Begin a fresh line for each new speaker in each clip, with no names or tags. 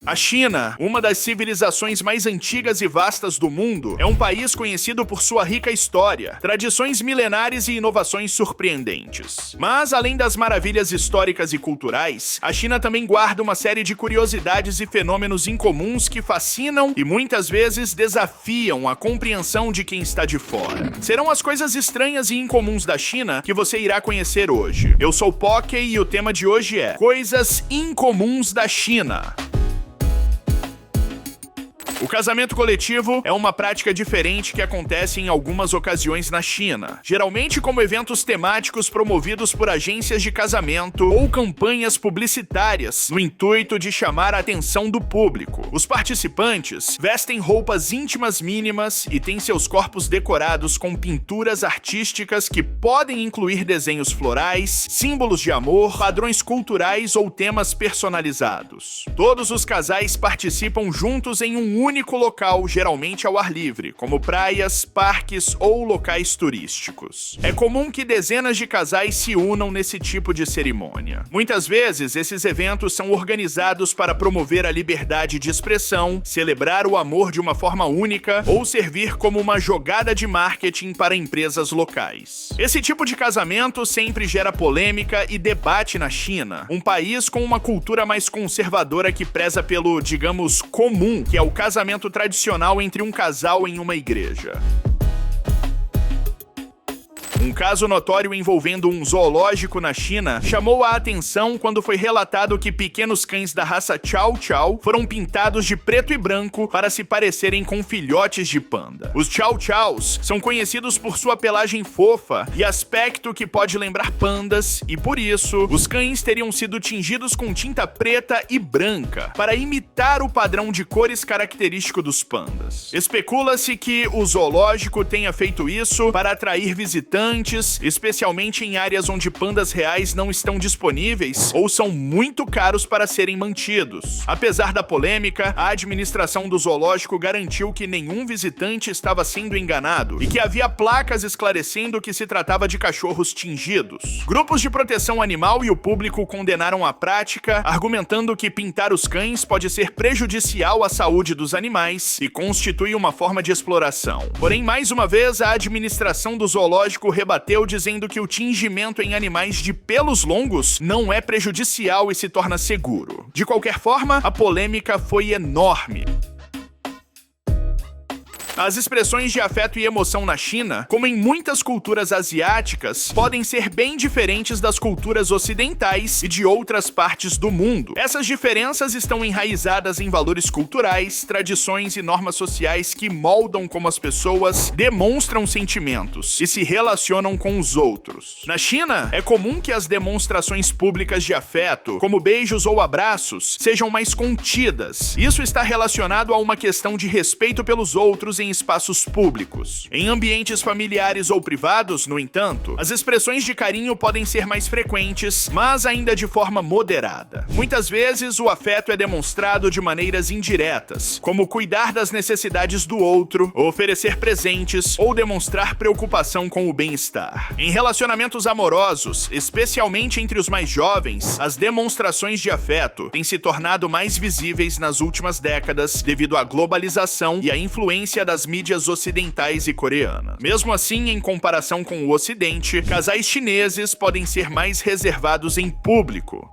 A China, uma das civilizações mais antigas e vastas do mundo, é um país conhecido por sua rica história, tradições milenares e inovações surpreendentes. Mas, além das maravilhas históricas e culturais, a China também guarda uma série de curiosidades e fenômenos incomuns que fascinam e muitas vezes desafiam a compreensão de quem está de fora. Serão as coisas estranhas e incomuns da China que você irá conhecer hoje. Eu sou Poké e o tema de hoje é Coisas Incomuns da China. O casamento coletivo é uma prática diferente que acontece em algumas ocasiões na China, geralmente como eventos temáticos promovidos por agências de casamento ou campanhas publicitárias, no intuito de chamar a atenção do público. Os participantes vestem roupas íntimas mínimas e têm seus corpos decorados com pinturas artísticas que podem incluir desenhos florais, símbolos de amor, padrões culturais ou temas personalizados. Todos os casais participam juntos em um único local, geralmente ao ar livre, como praias, parques ou locais turísticos. É comum que dezenas de casais se unam nesse tipo de cerimônia. Muitas vezes, esses eventos são organizados para promover a liberdade de expressão, celebrar o amor de uma forma única ou servir como uma jogada de marketing para empresas locais. Esse tipo de casamento sempre gera polêmica e debate na China, um país com uma cultura mais conservadora que preza pelo, digamos, comum, que é o casamento tradicional entre um casal em uma igreja. Um caso notório envolvendo um zoológico na China chamou a atenção quando foi relatado que pequenos cães da raça Chow Chow foram pintados de preto e branco para se parecerem com filhotes de panda. Os Chow Chows são conhecidos por sua pelagem fofa e aspecto que pode lembrar pandas, e por isso, os cães teriam sido tingidos com tinta preta e branca para imitar o padrão de cores característico dos pandas. Especula-se que o zoológico tenha feito isso para atrair visitantes, especialmente em áreas onde pandas reais não estão disponíveis ou são muito caros para serem mantidos. Apesar da polêmica, a administração do zoológico garantiu que nenhum visitante estava sendo enganado e que havia placas esclarecendo que se tratava de cachorros tingidos. Grupos de proteção animal e o público condenaram a prática, argumentando que pintar os cães pode ser prejudicial à saúde dos animais e constitui uma forma de exploração. Porém, mais uma vez, a administração do zoológico rebateu dizendo que o tingimento em animais de pelos longos não é prejudicial e se torna seguro. De qualquer forma, a polêmica foi enorme. As expressões de afeto e emoção na China, como em muitas culturas asiáticas, podem ser bem diferentes das culturas ocidentais e de outras partes do mundo. Essas diferenças estão enraizadas em valores culturais, tradições e normas sociais que moldam como as pessoas demonstram sentimentos e se relacionam com os outros. Na China, é comum que as demonstrações públicas de afeto, como beijos ou abraços, sejam mais contidas. Isso está relacionado a uma questão de respeito pelos outros em espaços públicos. Em ambientes familiares ou privados, no entanto, as expressões de carinho podem ser mais frequentes, mas ainda de forma moderada. Muitas vezes, o afeto é demonstrado de maneiras indiretas, como cuidar das necessidades do outro, oferecer presentes ou demonstrar preocupação com o bem-estar. Em relacionamentos amorosos, especialmente entre os mais jovens, as demonstrações de afeto têm se tornado mais visíveis nas últimas décadas devido à globalização e à influência das mídias ocidentais e coreanas. Mesmo assim, em comparação com o Ocidente, casais chineses podem ser mais reservados em público.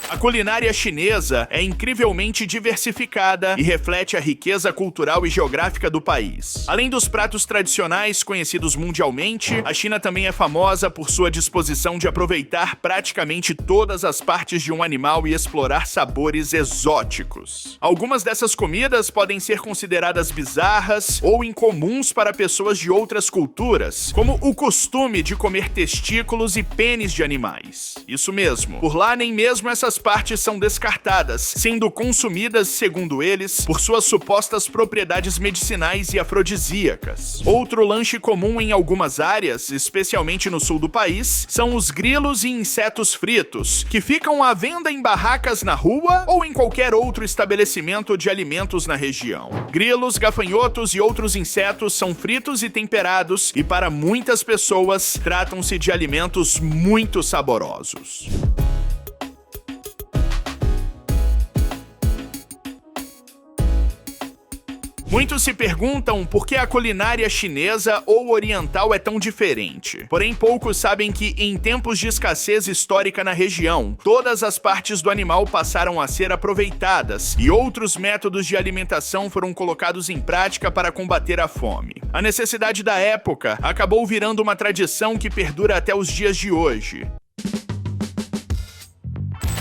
A culinária chinesa é incrivelmente diversificada e reflete a riqueza cultural e geográfica do país. Além dos pratos tradicionais conhecidos mundialmente, a China também é famosa por sua disposição de aproveitar praticamente todas as partes de um animal e explorar sabores exóticos. Algumas dessas comidas podem ser consideradas bizarras ou incomuns para pessoas de outras culturas, como o costume de comer testículos e pênis de animais. Isso mesmo, por lá nem mesmo essas partes são descartadas, sendo consumidas, segundo eles, por suas supostas propriedades medicinais e afrodisíacas. Outro lanche comum em algumas áreas, especialmente no sul do país, são os grilos e insetos fritos, que ficam à venda em barracas na rua ou em qualquer outro estabelecimento de alimentos na região. Grilos, gafanhotos e outros insetos são fritos e temperados e, para muitas pessoas, tratam-se de alimentos muito saborosos. Muitos se perguntam por que a culinária chinesa ou oriental é tão diferente. Porém, poucos sabem que, em tempos de escassez histórica na região, todas as partes do animal passaram a ser aproveitadas e outros métodos de alimentação foram colocados em prática para combater a fome. A necessidade da época acabou virando uma tradição que perdura até os dias de hoje.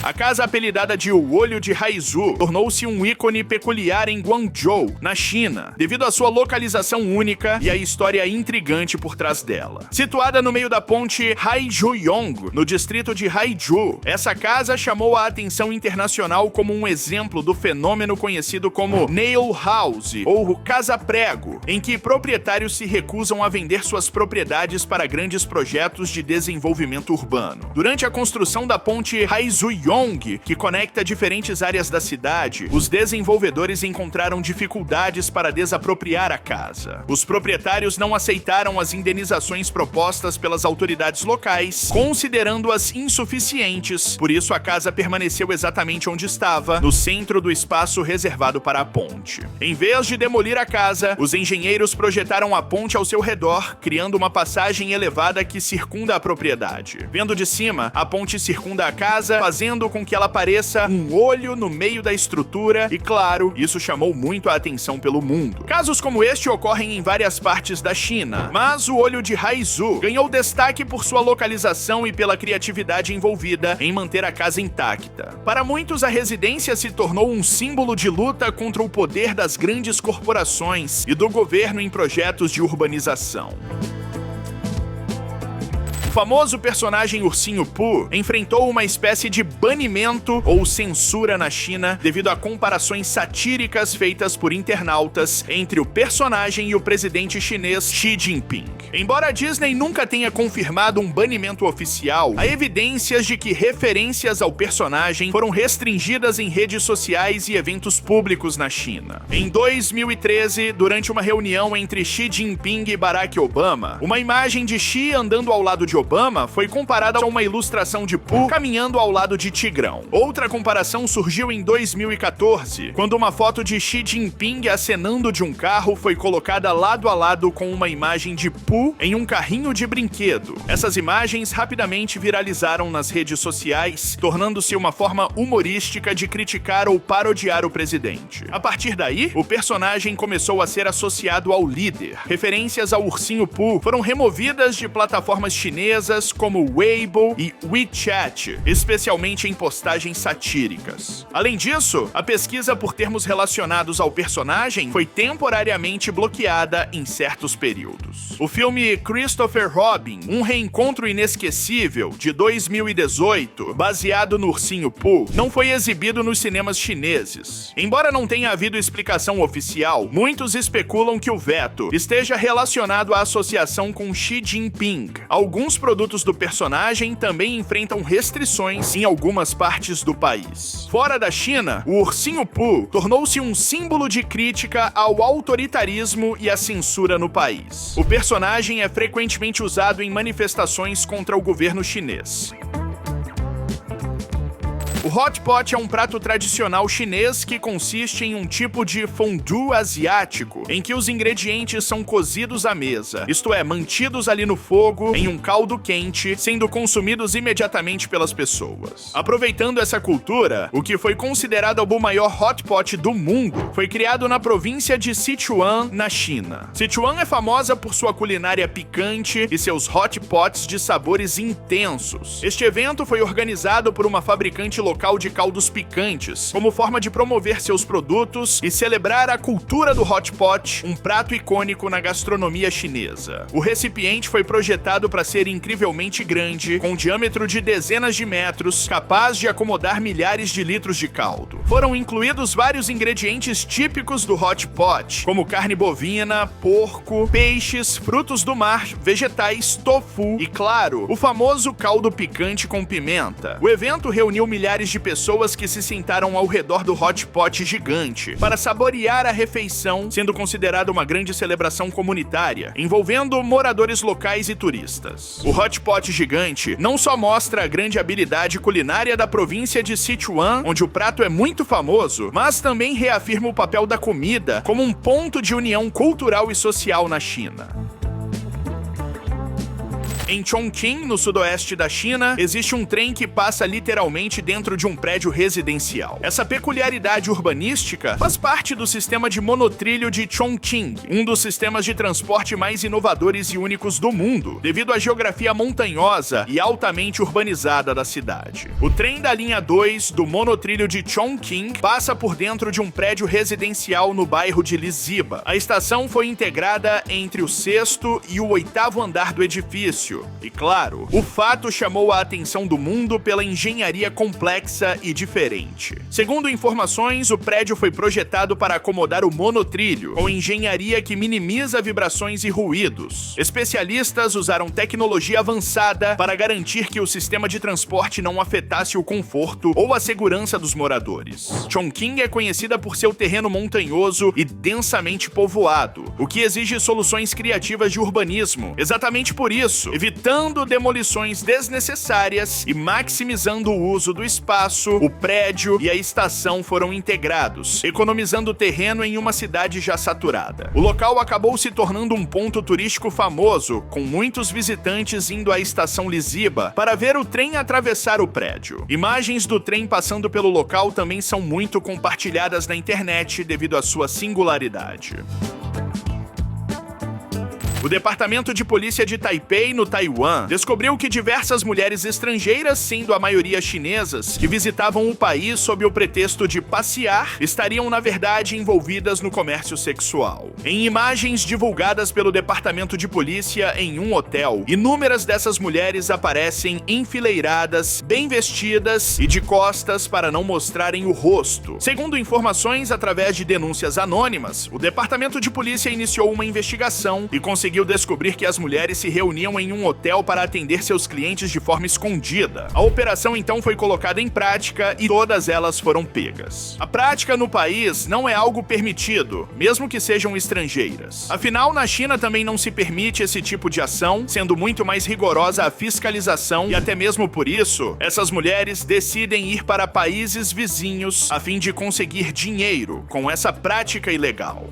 A casa apelidada de O Olho de Haizu tornou-se um ícone peculiar em Guangzhou, na China, devido à sua localização única e à história intrigante por trás dela. Situada no meio da ponte Haizhuyong, no distrito de Haizu, essa casa chamou a atenção internacional como um exemplo do fenômeno conhecido como Nail House, ou Casa Prego, em que proprietários se recusam a vender suas propriedades para grandes projetos de desenvolvimento urbano. Durante a construção da ponte Haizhuyong, que conecta diferentes áreas da cidade, os desenvolvedores encontraram dificuldades para desapropriar a casa. Os proprietários não aceitaram as indenizações propostas pelas autoridades locais, considerando-as insuficientes, por isso a casa permaneceu exatamente onde estava, no centro do espaço reservado para a ponte. Em vez de demolir a casa, os engenheiros projetaram a ponte ao seu redor, criando uma passagem elevada que circunda a propriedade. Vendo de cima, a ponte circunda a casa, fazendo com que ela pareça um olho no meio da estrutura e, claro, isso chamou muito a atenção pelo mundo. Casos como este ocorrem em várias partes da China, mas o Olho de Haizu ganhou destaque por sua localização e pela criatividade envolvida em manter a casa intacta. Para muitos, a residência se tornou um símbolo de luta contra o poder das grandes corporações e do governo em projetos de urbanização. O famoso personagem Ursinho Pooh enfrentou uma espécie de banimento ou censura na China devido a comparações satíricas feitas por internautas entre o personagem e o presidente chinês Xi Jinping. Embora a Disney nunca tenha confirmado um banimento oficial, há evidências de que referências ao personagem foram restringidas em redes sociais e eventos públicos na China. Em 2013, durante uma reunião entre Xi Jinping e Barack Obama, uma imagem de Xi andando ao lado de Obama foi comparada a uma ilustração de Pooh caminhando ao lado de Tigrão. Outra comparação surgiu em 2014, quando uma foto de Xi Jinping acenando de um carro foi colocada lado a lado com uma imagem de Pooh em um carrinho de brinquedo. Essas imagens rapidamente viralizaram nas redes sociais, tornando-se uma forma humorística de criticar ou parodiar o presidente. A partir daí, o personagem começou a ser associado ao líder. Referências ao Ursinho Pooh foram removidas de plataformas chinesas como Weibo e WeChat, especialmente em postagens satíricas. Além disso, a pesquisa por termos relacionados ao personagem foi temporariamente bloqueada em certos períodos. O filme Christopher Robin, Um Reencontro Inesquecível, de 2018, baseado no Ursinho Pooh, não foi exibido nos cinemas chineses. Embora não tenha havido explicação oficial, muitos especulam que o veto esteja relacionado à associação com Xi Jinping. Alguns produtos do personagem também enfrentam restrições em algumas partes do país. Fora da China, o Ursinho Pooh tornou-se um símbolo de crítica ao autoritarismo e à censura no país. O personagem é frequentemente usado em manifestações contra o governo chinês. O hot pot é um prato tradicional chinês que consiste em um tipo de fondue asiático, em que os ingredientes são cozidos à mesa, isto é, mantidos ali no fogo, em um caldo quente, sendo consumidos imediatamente pelas pessoas. Aproveitando essa cultura, o que foi considerado o maior hot pot do mundo foi criado na província de Sichuan, na China. Sichuan é famosa por sua culinária picante e seus hot pots de sabores intensos. Este evento foi organizado por uma fabricante local de caldos picantes, como forma de promover seus produtos e celebrar a cultura do hot pot, um prato icônico na gastronomia chinesa. O recipiente foi projetado para ser incrivelmente grande, com diâmetro de dezenas de metros, capaz de acomodar milhares de litros de caldo. Foram incluídos vários ingredientes típicos do hot pot, como carne bovina, porco, peixes, frutos do mar, vegetais, tofu e, claro, o famoso caldo picante com pimenta. O evento reuniu milhares milhares de pessoas que se sentaram ao redor do hot pot gigante para saborear a refeição, sendo considerada uma grande celebração comunitária, envolvendo moradores locais e turistas. O hot pot gigante não só mostra a grande habilidade culinária da província de Sichuan, onde o prato é muito famoso, mas também reafirma o papel da comida como um ponto de união cultural e social na China. Em Chongqing, no sudoeste da China, existe um trem que passa literalmente dentro de um prédio residencial. Essa peculiaridade urbanística faz parte do sistema de monotrilho de Chongqing, um dos sistemas de transporte mais inovadores e únicos do mundo, devido à geografia montanhosa e altamente urbanizada da cidade. O trem da linha 2 do monotrilho de Chongqing passa por dentro de um prédio residencial no bairro de Liziba. A estação foi integrada entre o 6º e o 8º andar do edifício. E claro, o fato chamou a atenção do mundo pela engenharia complexa e diferente. Segundo informações, o prédio foi projetado para acomodar o monotrilho, com engenharia que minimiza vibrações e ruídos. Especialistas usaram tecnologia avançada para garantir que o sistema de transporte não afetasse o conforto ou a segurança dos moradores. Chongqing é conhecida por seu terreno montanhoso e densamente povoado, o que exige soluções criativas de urbanismo. Exatamente por isso, evitando demolições desnecessárias e maximizando o uso do espaço, o prédio e a estação foram integrados, economizando terreno em uma cidade já saturada. O local acabou se tornando um ponto turístico famoso, com muitos visitantes indo à estação Liziba para ver o trem atravessar o prédio. Imagens do trem passando pelo local também são muito compartilhadas na internet devido à sua singularidade. O Departamento de Polícia de Taipei, no Taiwan, descobriu que diversas mulheres estrangeiras, sendo a maioria chinesas, que visitavam o país sob o pretexto de passear, estariam na verdade envolvidas no comércio sexual. Em imagens divulgadas pelo Departamento de Polícia em um hotel, inúmeras dessas mulheres aparecem enfileiradas, bem vestidas e de costas para não mostrarem o rosto. Segundo informações através de denúncias anônimas, o Departamento de Polícia iniciou uma investigação e conseguiu descobrir que as mulheres se reuniam em um hotel para atender seus clientes de forma escondida. A operação então foi colocada em prática e todas elas foram pegas. A prática no país não é algo permitido, mesmo que sejam estrangeiras. Afinal, na China também não se permite esse tipo de ação, sendo muito mais rigorosa a fiscalização e até mesmo por isso, essas mulheres decidem ir para países vizinhos a fim de conseguir dinheiro com essa prática ilegal.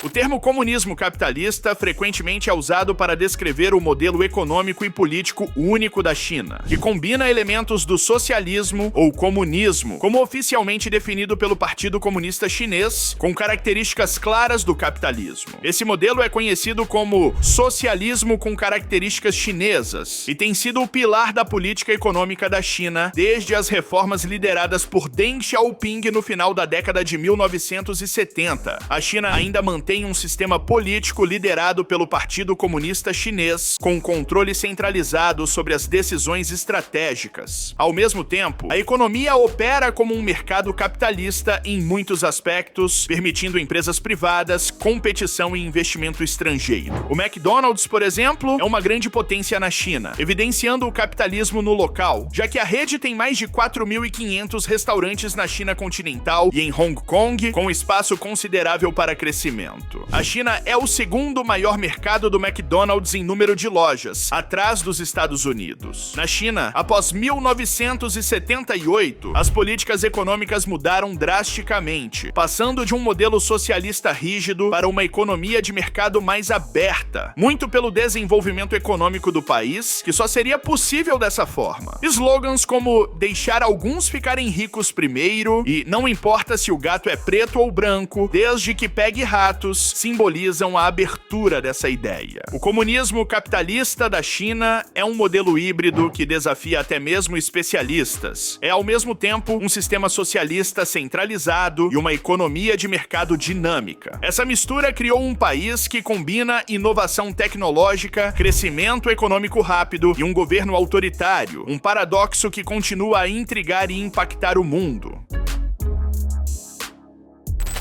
O termo comunismo capitalista frequentemente é usado para descrever o modelo econômico e político único da China, que combina elementos do socialismo ou comunismo, como oficialmente definido pelo Partido Comunista Chinês, com características claras do capitalismo. Esse modelo é conhecido como socialismo com características chinesas e tem sido o pilar da política econômica da China desde as reformas lideradas por Deng Xiaoping no final da década de 1970. A China ainda mantém um sistema político liderado pelo Partido Comunista Chinês, com controle centralizado sobre as decisões estratégicas. Ao mesmo tempo, a economia opera como um mercado capitalista em muitos aspectos, permitindo empresas privadas, competição e investimento estrangeiro. O McDonald's, por exemplo, é uma grande potência na China, evidenciando o capitalismo no local, já que a rede tem mais de 4.500 restaurantes na China continental e em Hong Kong, com espaço considerável para crescimento. A China é o segundo maior mercado do McDonald's em número de lojas, atrás dos Estados Unidos. Na China, após 1978, as políticas econômicas mudaram drasticamente, passando de um modelo socialista rígido para uma economia de mercado mais aberta, muito pelo desenvolvimento econômico do país, que só seria possível dessa forma. Slogans como deixar alguns ficarem ricos primeiro e não importa se o gato é preto ou branco, desde que pegue ratos, simbolizam a abertura dessa ideia. O comunismo capitalista da China é um modelo híbrido que desafia até mesmo especialistas. É ao mesmo tempo um sistema socialista centralizado e uma economia de mercado dinâmica. Essa mistura criou um país que combina inovação tecnológica, crescimento econômico rápido e um governo autoritário, um paradoxo que continua a intrigar e impactar o mundo.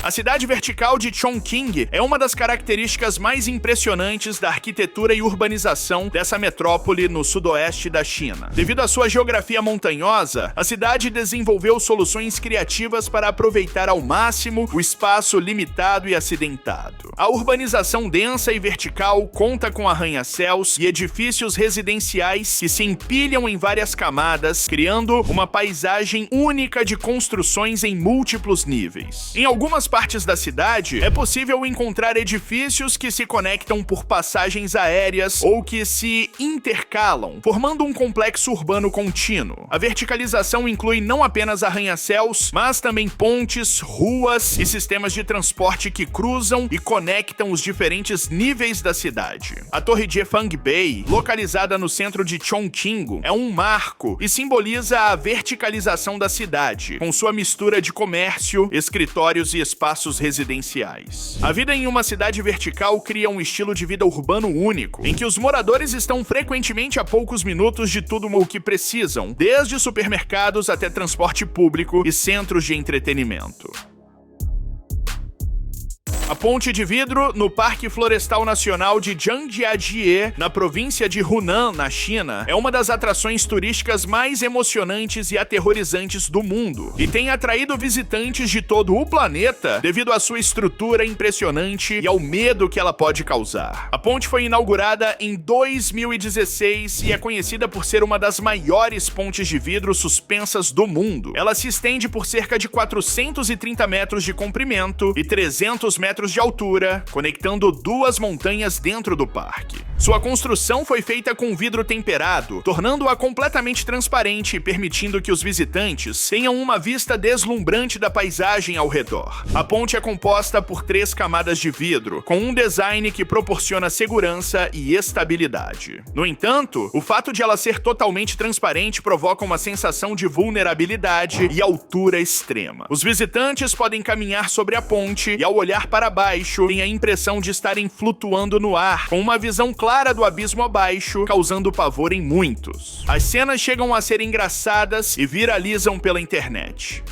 A cidade vertical de Chongqing é uma das características mais impressionantes da arquitetura e urbanização dessa metrópole no sudoeste da China. Devido à sua geografia montanhosa, a cidade desenvolveu soluções criativas para aproveitar ao máximo o espaço limitado e acidentado. A urbanização densa e vertical conta com arranha-céus e edifícios residenciais que se empilham em várias camadas, criando uma paisagem única de construções em múltiplos níveis. Em algumas partes da cidade, é possível encontrar edifícios que se conectam por passagens aéreas ou que se intercalam, formando um complexo urbano contínuo. A verticalização inclui não apenas arranha-céus, mas também pontes, ruas e sistemas de transporte que cruzam e conectam os diferentes níveis da cidade. A Torre de Fangbei, localizada no centro de Chongqing, é um marco e simboliza a verticalização da cidade, com sua mistura de comércio, escritórios e espaços residenciais. A vida em uma cidade vertical cria um estilo de vida urbano único, em que os moradores estão frequentemente a poucos minutos de tudo o que precisam, desde supermercados até transporte público e centros de entretenimento. A Ponte de Vidro, no Parque Florestal Nacional de Zhangjiajie, na província de Hunan, na China, é uma das atrações turísticas mais emocionantes e aterrorizantes do mundo, e tem atraído visitantes de todo o planeta devido à sua estrutura impressionante e ao medo que ela pode causar. A ponte foi inaugurada em 2016 e é conhecida por ser uma das maiores pontes de vidro suspensas do mundo. Ela se estende por cerca de 430 metros de comprimento e 300 metros de altura, conectando duas montanhas dentro do parque. Sua construção foi feita com vidro temperado, tornando-a completamente transparente e permitindo que os visitantes tenham uma vista deslumbrante da paisagem ao redor. A ponte é composta por 3 camadas de vidro, com um design que proporciona segurança e estabilidade. No entanto, o fato de ela ser totalmente transparente provoca uma sensação de vulnerabilidade e altura extrema. Os visitantes podem caminhar sobre a ponte e, ao olhar para baixo, têm a impressão de estarem flutuando no ar, com uma visão clara do abismo abaixo, causando pavor em muitos. As cenas chegam a ser engraçadas e viralizam pela internet.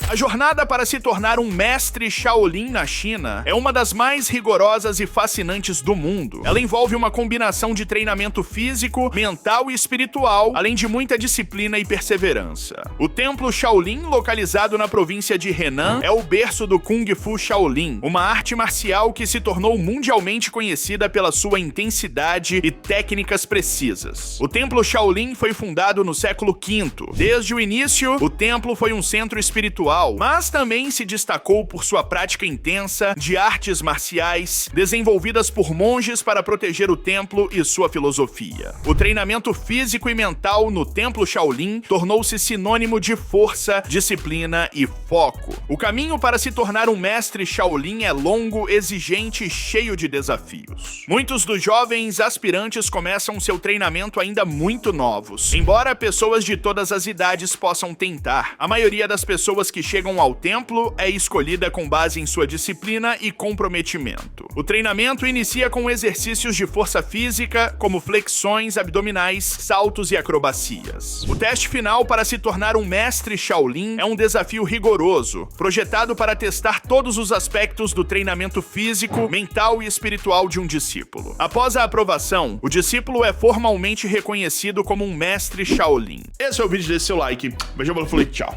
A jornada para se tornar um mestre Shaolin na China é uma das mais rigorosas e fascinantes do mundo. Ela envolve uma combinação de treinamento físico, mental e espiritual, além de muita disciplina e perseverança. O Templo Shaolin, localizado na província de Henan, é o berço do Kung Fu Shaolin, uma arte marcial que se tornou mundialmente conhecida pela sua intensidade e técnicas precisas. O Templo Shaolin foi fundado no século V. Desde o início, o templo foi um centro espiritual, mas também se destacou por sua prática intensa de artes marciais desenvolvidas por monges para proteger o templo e sua filosofia. O treinamento físico e mental no Templo Shaolin tornou-se sinônimo de força, disciplina e foco. O caminho para se tornar um mestre Shaolin é longo, exigente e cheio de desafios. Muitos dos jovens aspirantes começam seu treinamento ainda muito novos. Embora pessoas de todas as idades possam tentar, a maioria das pessoas que chegam ao templo é escolhida com base em sua disciplina e comprometimento. O treinamento inicia com exercícios de força física, como flexões abdominais, saltos e acrobacias. O teste final para se tornar um mestre Shaolin é um desafio rigoroso, projetado para testar todos os aspectos do treinamento físico, mental e espiritual de um discípulo. Após a aprovação, o discípulo é formalmente reconhecido como um mestre Shaolin. Esse é o vídeo, desse seu like. Beijo, falei, tchau.